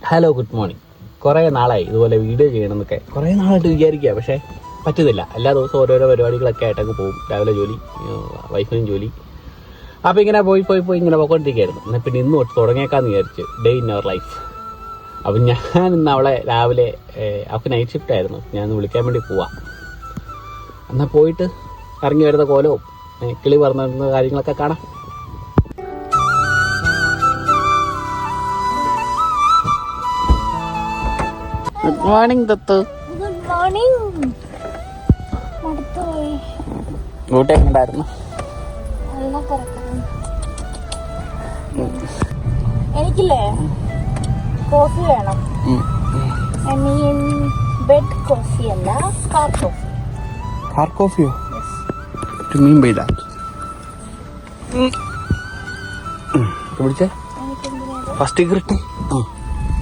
Hello, good morning. കുറേ നാളായി ഇതുപോലെ വീഡിയോ ചെയ്യണമെന്നൊക്കെ കുറേ നാളായിട്ട് വിചാരിക്കുക, പക്ഷേ പറ്റുന്നില്ല. എല്ലാ ദിവസവും ഓരോരോ പരിപാടികളൊക്കെ ആയിട്ടങ്ങ് പോകും. രാവിലെ ജോലി, വൈഫിനും ജോലി. അപ്പോൾ ഇങ്ങനെ പോയി ഇങ്ങനെ പോയിക്കൊണ്ടിരിക്കുകയായിരുന്നു. എന്നാൽ പിന്നെ ഇന്ന് തൊട്ട് തുടങ്ങിയേക്കാന്ന് വിചാരിച്ചു, ഡേ ഇൻ അവർ ലൈഫ്. അപ്പം ഞാൻ ഇന്ന് അവളെ രാവിലെ, അവൾക്ക് നൈറ്റ് ഷിഫ്റ്റ് ആയിരുന്നു, ഞാൻ ഇന്ന് വിളിക്കാൻ വേണ്ടി പോവാം. എന്നാൽ പോയിട്ട് ഇറങ്ങി വരുന്ന കോലവും കിളി പറഞ്ഞിരുന്ന കാര്യങ്ങളൊക്കെ കാണാം. Good morning Dathu. Good morning. ഊട്ട എങ്ങനെയുണ്ടായിരുന്നു? എനിക്കില്ലേ കോഫി വേണം. ഐ മീൻ ബെഡ് കോഫി അല്ല, കാർ കോഫി. കാർ കോഫിയോ? Do mean by that. പിടിച്ചേ ഫസ്റ്റ് കിട്ടി.